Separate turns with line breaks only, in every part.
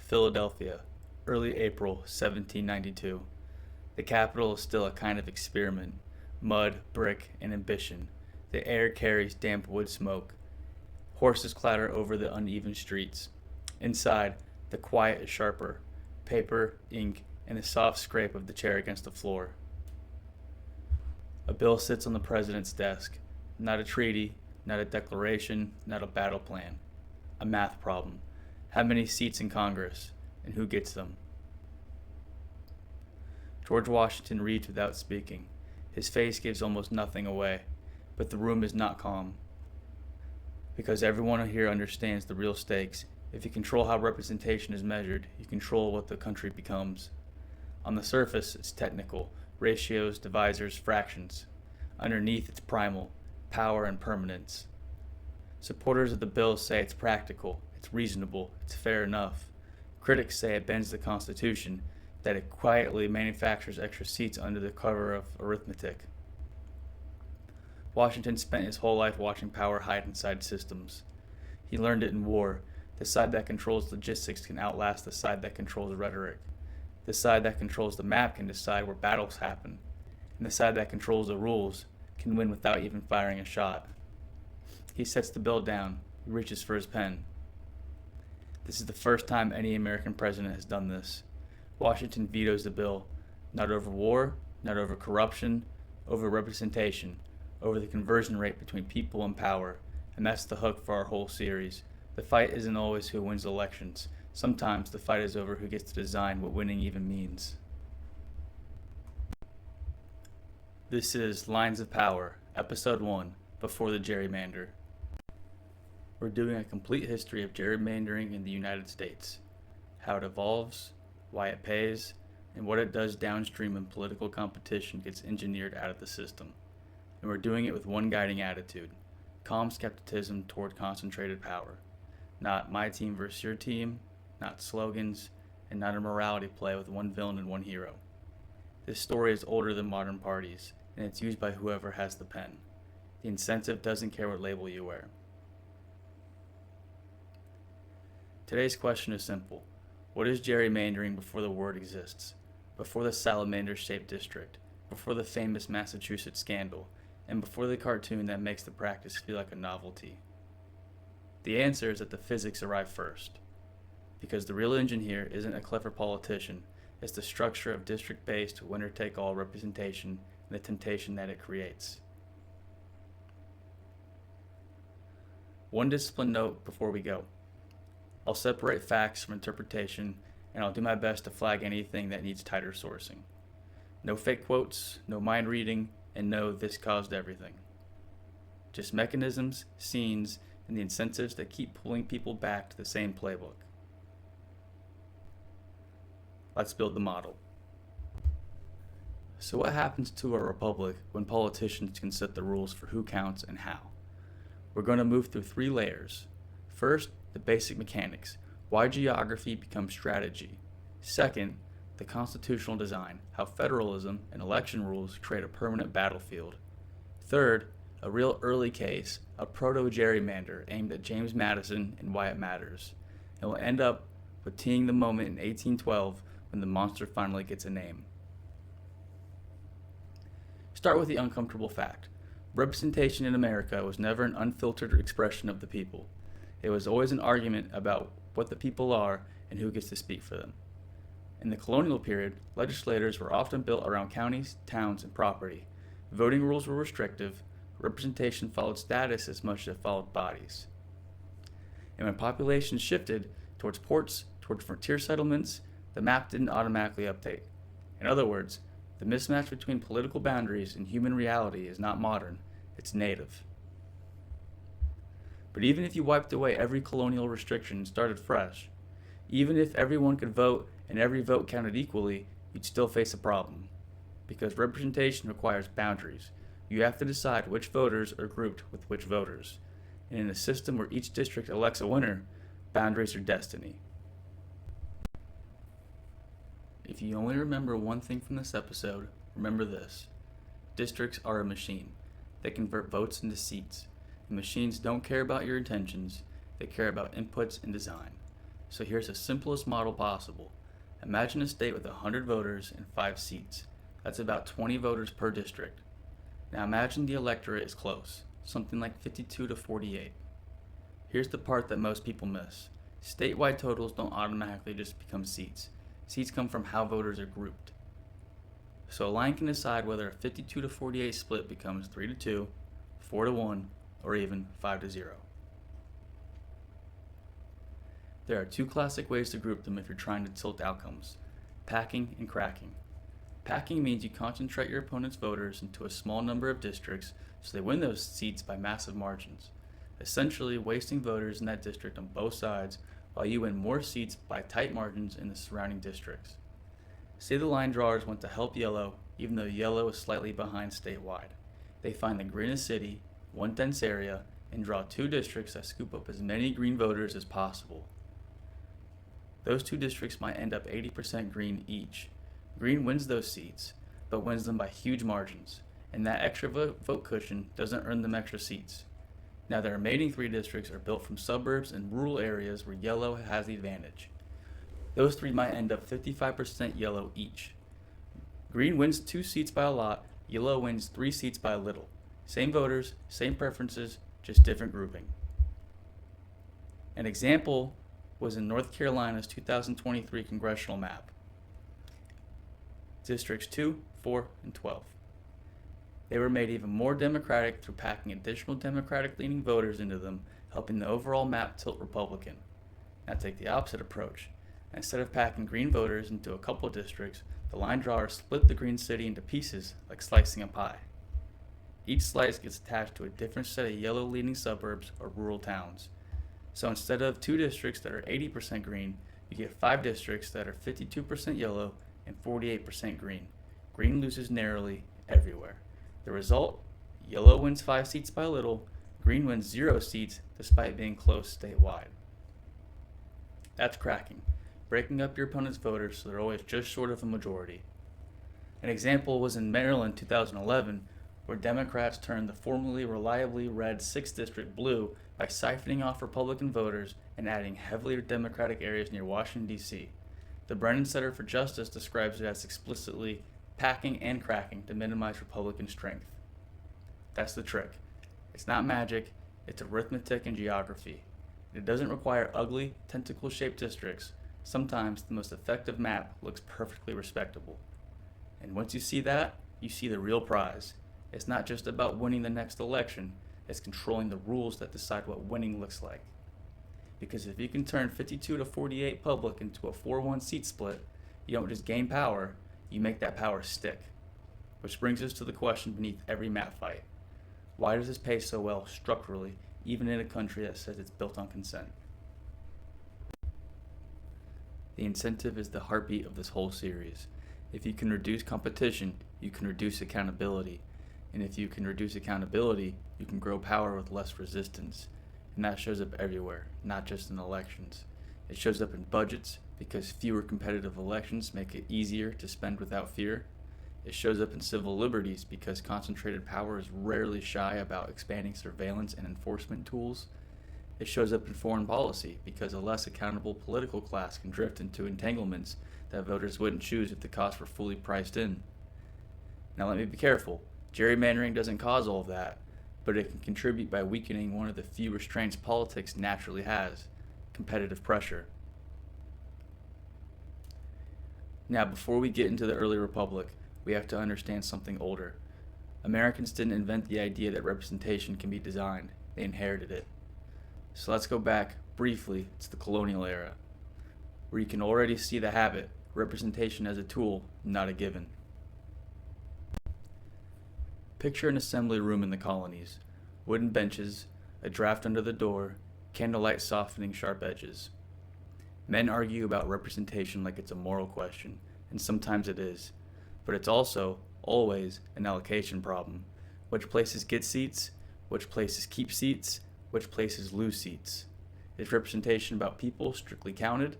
Philadelphia, early April 1792. The capital is still a kind of experiment. Mud, brick, and ambition. The air carries damp wood smoke. Horses clatter over the uneven streets. Inside, the quiet is sharper. Paper, ink, and the soft scrape of the chair against the floor. A bill sits on the president's desk. Not a treaty, not a declaration, not a battle plan. A math problem. How many seats in Congress, and who gets them? George Washington reads without speaking. His face gives almost nothing away, but the room is not calm. Because everyone here understands the real stakes. If you control how representation is measured, you control what the country becomes. On the surface, it's technical, ratios, divisors, fractions. Underneath, it's primal, power and permanence. Supporters of the bill say it's practical, it's reasonable, it's fair enough. Critics say it bends the Constitution, that it quietly manufactures extra seats under the cover of arithmetic. Washington spent his whole life watching power hide inside systems. He learned it in war. The side that controls logistics can outlast the side that controls rhetoric. The side that controls the map can decide where battles happen. And the side that controls the rules can win without even firing a shot. He sets the bill down. He reaches for his pen. This is the first time any American president has done this. Washington vetoes the bill, not over war, not over corruption, over representation, over the conversion rate between people and power, and that's the hook for our whole series. The fight isn't always who wins elections. Sometimes the fight is over who gets to design what winning even means. This is Lines of Power, Episode 1, Before the Gerrymander. We're doing a complete history of gerrymandering in the United States, how it evolves, why it pays, and what it does downstream when political competition gets engineered out of the system. And we're doing it with one guiding attitude: calm skepticism toward concentrated power. Not my team versus your team, not slogans, and not a morality play with one villain and one hero. This story is older than modern parties, and it's used by whoever has the pen. The incentive doesn't care what label you wear. Today's question is simple. What is gerrymandering before the word exists? Before the salamander-shaped district? Before the famous Massachusetts scandal? And before the cartoon that makes the practice feel like a novelty? The answer is that the physics arrive first. Because the real engine here isn't a clever politician, it's the structure of district-based, winner-take-all representation and the temptation that it creates. One discipline note before we go. I'll separate facts from interpretation, and I'll do my best to flag anything that needs tighter sourcing. No fake quotes, no mind reading, and no "this caused everything." Just mechanisms, scenes, and the incentives that keep pulling people back to the same playbook. Let's build the model. So what happens to a republic when politicians can set the rules for who counts and how? We're going to move through 3 layers. First, the basic mechanics, why geography becomes strategy. Second, the constitutional design, how federalism and election rules create a permanent battlefield. Third, a real early case, a proto-gerrymander aimed at James Madison and why it matters. And we'll end up with teeing the moment in 1812 when the monster finally gets a name. Start with the uncomfortable fact. Representation in America was never an unfiltered expression of the people. It was always an argument about what the people are and who gets to speak for them. In the colonial period, legislators were often built around counties, towns, and property. Voting rules were restrictive. Representation followed status as much as it followed bodies. And when populations shifted towards ports, towards frontier settlements, the map didn't automatically update. In other words, the mismatch between political boundaries and human reality is not modern, it's native. But even if you wiped away every colonial restriction and started fresh, even if everyone could vote and every vote counted equally, you'd still face a problem. Because representation requires boundaries. You have to decide which voters are grouped with which voters. And in a system where each district elects a winner, boundaries are destiny. If you only remember one thing from this episode, remember this. Districts are a machine. They convert votes into seats. The machines don't care about your intentions, they care about inputs and design. So here's the simplest model possible. Imagine a state with 100 voters and 5 seats. That's about 20 voters per district. Now imagine the electorate is close, something like 52 to 48. Here's the part that most people miss. Statewide totals don't automatically just become seats. Seats come from how voters are grouped. So a line can decide whether a 52 to 48 split becomes 3 to 2, 4 to 1, or even 5 to 0. There are two classic ways to group them if you're trying to tilt outcomes: packing and cracking. Packing means you concentrate your opponent's voters into a small number of districts so they win those seats by massive margins, essentially wasting voters in that district on both sides while you win more seats by tight margins in the surrounding districts. Say the line drawers want to help yellow, even though yellow is slightly behind statewide. They find the greenest city, one dense area, and draw 2 districts that scoop up as many green voters as possible. Those 2 districts might end up 80% green each. Green wins those seats, but wins them by huge margins, and that extra vote cushion doesn't earn them extra seats. Now the remaining 3 districts are built from suburbs and rural areas where yellow has the advantage. Those 3 might end up 55% yellow each. Green wins 2 seats by a lot, yellow wins 3 seats by a little. Same voters, same preferences, just different grouping. An example was in North Carolina's 2023 congressional map. Districts 2, 4, and 12. They were made even more Democratic through packing additional Democratic-leaning voters into them, helping the overall map tilt Republican. Now take the opposite approach. Instead of packing green voters into a couple districts, the line drawers split the green city into pieces like slicing a pie. Each slice gets attached to a different set of yellow-leaning suburbs or rural towns. So instead of 2 districts that are 80% green, you get 5 districts that are 52% yellow and 48% green. Green loses narrowly everywhere. The result? Yellow wins 5 seats by little, green wins 0 seats despite being close statewide. That's cracking, breaking up your opponent's voters so they're always just short of a majority. An example was in Maryland 2011, where Democrats turned the formerly reliably red 6th district blue by siphoning off Republican voters and adding heavily Democratic areas near Washington, D.C. The Brennan Center for Justice describes it as explicitly packing and cracking to minimize Republican strength. That's the trick. It's not magic, it's arithmetic and geography. It doesn't require ugly, tentacle-shaped districts. Sometimes the most effective map looks perfectly respectable. And once you see that, you see the real prize. It's not just about winning the next election, it's controlling the rules that decide what winning looks like. Because if you can turn 52 to 48 public into a 4-1 seat split, you don't just gain power, you make that power stick. Which brings us to the question beneath every map fight. Why does this pay so well structurally, even in a country that says it's built on consent? The incentive is the heartbeat of this whole series. If you can reduce competition, you can reduce accountability. And if you can reduce accountability, you can grow power with less resistance. And that shows up everywhere, not just in elections. It shows up in budgets, because fewer competitive elections make it easier to spend without fear. It shows up in civil liberties, because concentrated power is rarely shy about expanding surveillance and enforcement tools. It shows up in foreign policy, because a less accountable political class can drift into entanglements that voters wouldn't choose if the costs were fully priced in. Now let me be careful. Gerrymandering doesn't cause all of that, but it can contribute by weakening one of the few restraints politics naturally has: competitive pressure. Now, before we get into the early republic, we have to understand something older. Americans didn't invent the idea that representation can be designed, they inherited it. So let's go back, briefly, to the colonial era, where you can already see the habit: representation as a tool, not a given. Picture an assembly room in the colonies. Wooden benches, a draft under the door, candlelight softening sharp edges. Men argue about representation like it's a moral question, and sometimes it is. But it's also, always, an allocation problem. Which places get seats? Which places keep seats? Which places lose seats? Is representation about people strictly counted?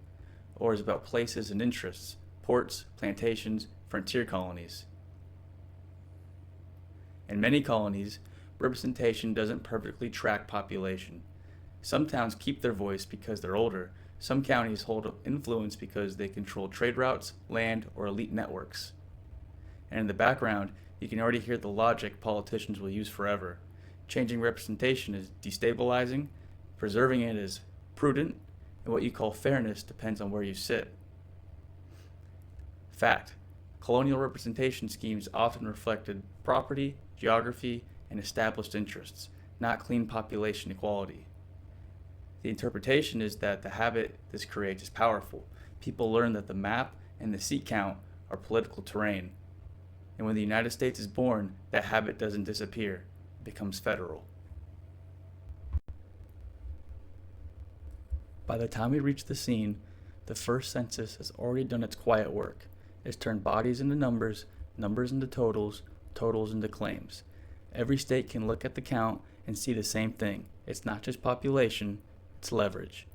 Or is it about places and interests, ports, plantations, frontier colonies? In many colonies, representation doesn't perfectly track population. Some towns keep their voice because they're older. Some counties hold influence because they control trade routes, land, or elite networks. And in the background, you can already hear the logic politicians will use forever. Changing representation is destabilizing, preserving it is prudent, and what you call fairness depends on where you sit. Fact: colonial representation schemes often reflected property, geography, and established interests, not clean population equality. The interpretation is that the habit this creates is powerful. People learn that the map and the seat count are political terrain. And when the United States is born, that habit doesn't disappear. It becomes federal. By the time we reach the scene, the first census has already done its quiet work. It's turned bodies into numbers, numbers into totals, totals into claims. Every state can look at the count and see the same thing. It's not just population, it's leverage.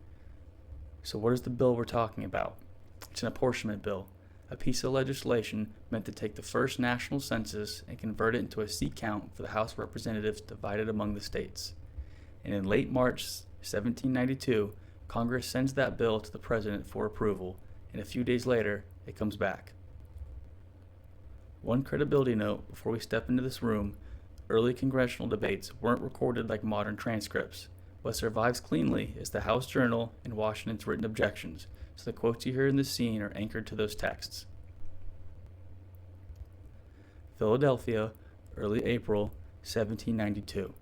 So what is the bill we're talking about? It's an apportionment bill, a piece of legislation meant to take the first national census and convert it into a seat count for the House of Representatives divided among the states. And in late March 1792, Congress sends that bill to the President for approval, and a few days later, it comes back. One credibility note before we step into this room: early congressional debates weren't recorded like modern transcripts. What survives cleanly is the House Journal and Washington's written objections, so the quotes you hear in this scene are anchored to those texts. Philadelphia, early April, 1792.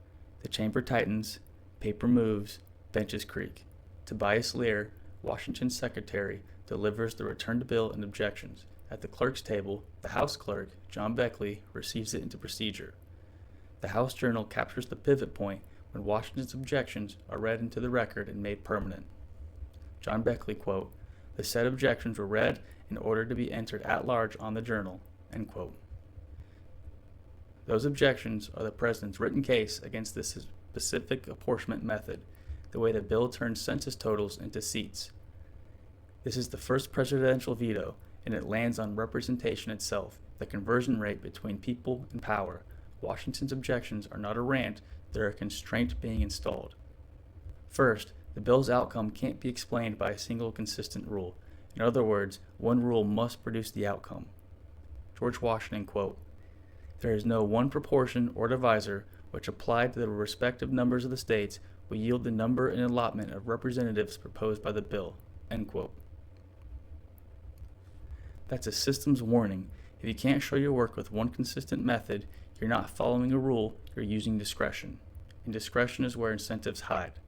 The chamber tightens, paper moves, benches creak. Tobias Lear, Washington's secretary, delivers the returned bill and objections. At the clerk's table, the House clerk, John Beckley, receives it into procedure. The House Journal captures the pivot point when Washington's objections are read into the record and made permanent. John Beckley, quote, "The said objections were read in order to be entered at large on the Journal," end quote. Those objections are the President's written case against this specific apportionment method, the way the bill turns census totals into seats. This is the first presidential veto, and it lands on representation itself, the conversion rate between people and power. Washington's objections are not a rant, they're a constraint being installed. First, the bill's outcome can't be explained by a single consistent rule. In other words, one rule must produce the outcome. George Washington, quote, "There is no one proportion or divisor which applied to the respective numbers of the states will yield the number and allotment of representatives proposed by the bill," end quote. That's a systems warning. If you can't show your work with one consistent method, you're not following a rule, you're using discretion. And discretion is where incentives hide.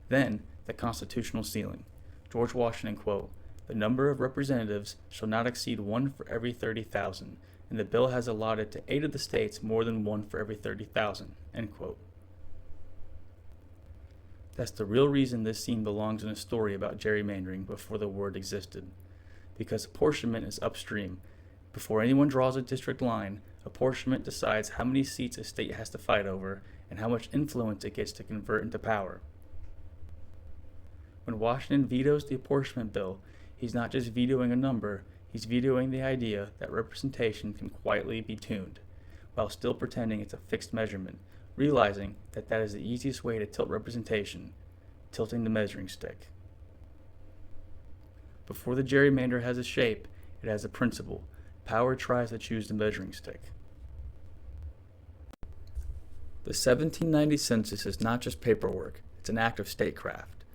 Then, the constitutional ceiling. George Washington, quote, "The number of representatives shall not exceed 1 for every 30,000, and the bill has allotted to 8 of the states more than 1 for every 30,000, end quote. That's the real reason this scene belongs in a story about gerrymandering before the word existed. Because apportionment is upstream. Before anyone draws a district line, apportionment decides how many seats a state has to fight over and how much influence it gets to convert into power. When Washington vetoes the apportionment bill, he's not just vetoing a number, he's vetoing the idea that representation can quietly be tuned, while still pretending it's a fixed measurement, realizing that that is the easiest way to tilt representation, tilting the measuring stick. Before the gerrymander has a shape, it has a principle. Power tries to choose the measuring stick. The 1790 census is not just paperwork, it's an act of statecraft.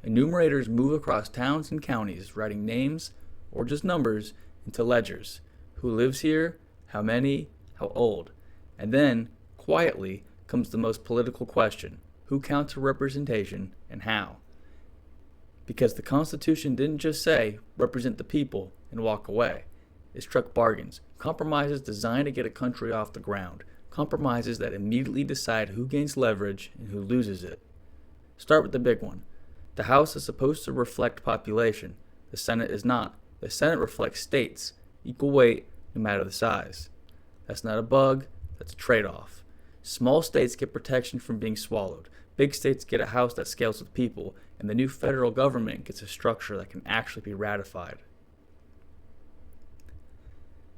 Enumerators move across towns and counties, writing names, or just numbers, into ledgers. Who lives here, how many, how old. And then, quietly, comes the most political question: who counts a representation, and how? Because the Constitution didn't just say, represent the people, and walk away. It struck bargains, compromises designed to get a country off the ground, compromises that immediately decide who gains leverage and who loses it. Start with the big one. The House is supposed to reflect population. The Senate is not. The Senate reflects states, equal weight, no matter the size. That's not a bug, that's a trade-off. Small states get protection from being swallowed. Big states get a House that scales with people, and the new federal government gets a structure that can actually be ratified.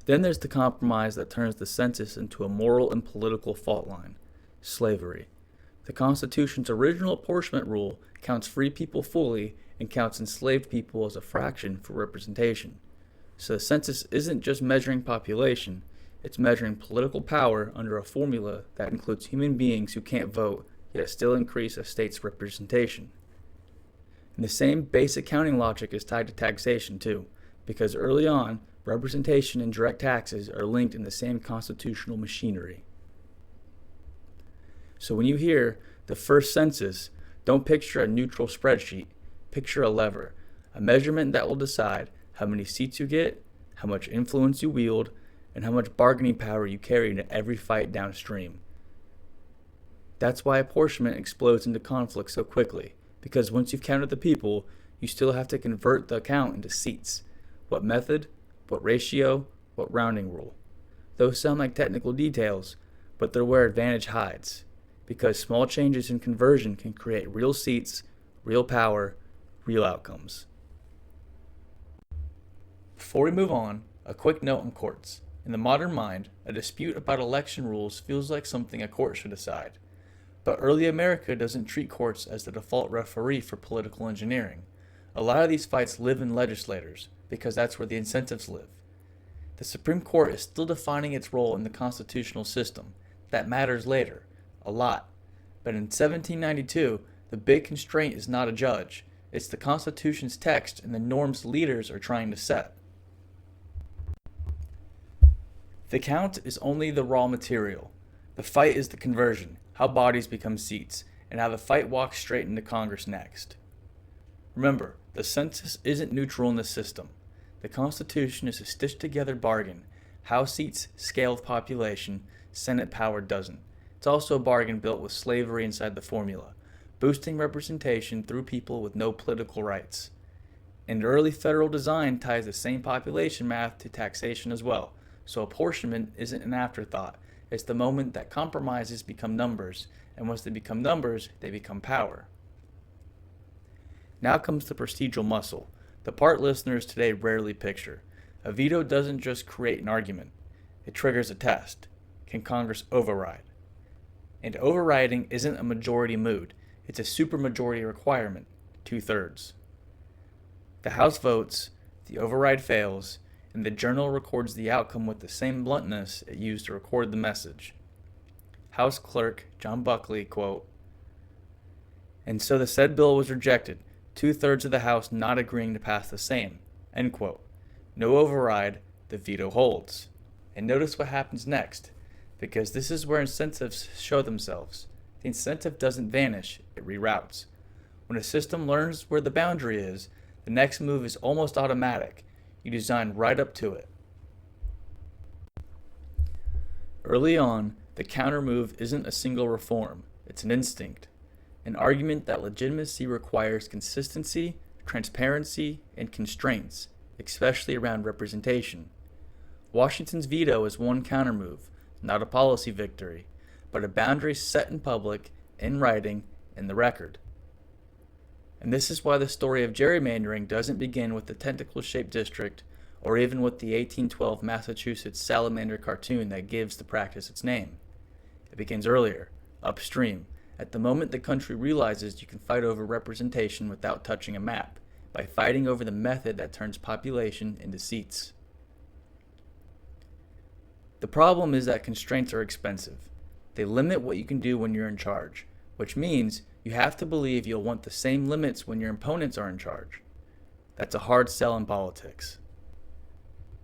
Then there's the compromise that turns the census into a moral and political fault line: slavery. The Constitution's original apportionment rule counts free people fully and counts enslaved people as a fraction for representation. So the census isn't just measuring population, it's measuring political power under a formula that includes human beings who can't vote, yet still increase a state's representation. And the same basic counting logic is tied to taxation too, because early on, representation and direct taxes are linked in the same constitutional machinery. So when you hear the first census, don't picture a neutral spreadsheet, picture a lever, a measurement that will decide how many seats you get, how much influence you wield, and how much bargaining power you carry into every fight downstream. That's why apportionment explodes into conflict so quickly, because once you've counted the people, you still have to convert the count into seats. What method, what ratio, what rounding rule. Those sound like technical details, but they're where advantage hides, because small changes in conversion can create real seats, real power, real outcomes. Before we move on, a quick note on courts. In the modern mind, a dispute about election rules feels like something a court should decide. But early America doesn't treat courts as the default referee for political engineering. A lot of these fights live in legislators, because that's where the incentives live. The Supreme Court is still defining its role in the constitutional system. That matters later, a lot. But in 1792, the big constraint is not a judge. It's the Constitution's text and the norms leaders are trying to set. The count is only the raw material. The fight is the conversion, how bodies become seats, and how the fight walks straight into Congress next. Remember, the census isn't neutral in the system. The Constitution is a stitched-together bargain. House seats scale with population, Senate power doesn't. It's also a bargain built with slavery inside the formula, boosting representation through people with no political rights. And early federal design ties the same population math to taxation as well, so apportionment isn't an afterthought. It's the moment that compromises become numbers, and once they become numbers, they become power. Now comes the procedural muscle, the part listeners today rarely picture. A veto doesn't just create an argument. It triggers a test. Can Congress override? And overriding isn't a majority mood. It's a supermajority requirement, 2/3. The House votes, the override fails, and the journal records the outcome with the same bluntness it used to record the message. House Clerk John Buckley, quote, "And so the said bill was rejected, 2/3 of the House not agreeing to pass the same," end quote. No override, the veto holds. And notice what happens next, because this is where incentives show themselves. The incentive doesn't vanish, it reroutes. When a system learns where the boundary is, the next move is almost automatic. You design right up to it. Early on, the counter move isn't a single reform, it's an instinct. An argument that legitimacy requires consistency, transparency, and constraints, especially around representation. Washington's veto is one counter move, not a policy victory, but a boundary set in public, in writing, in the record. And this is why the story of gerrymandering doesn't begin with the tentacle-shaped district or even with the 1812 Massachusetts salamander cartoon that gives the practice its name. It begins earlier, upstream, at the moment the country realizes you can fight over representation without touching a map, by fighting over the method that turns population into seats. The problem is that constraints are expensive. They limit what you can do when you're in charge, which means you have to believe you'll want the same limits when your opponents are in charge. That's a hard sell in politics.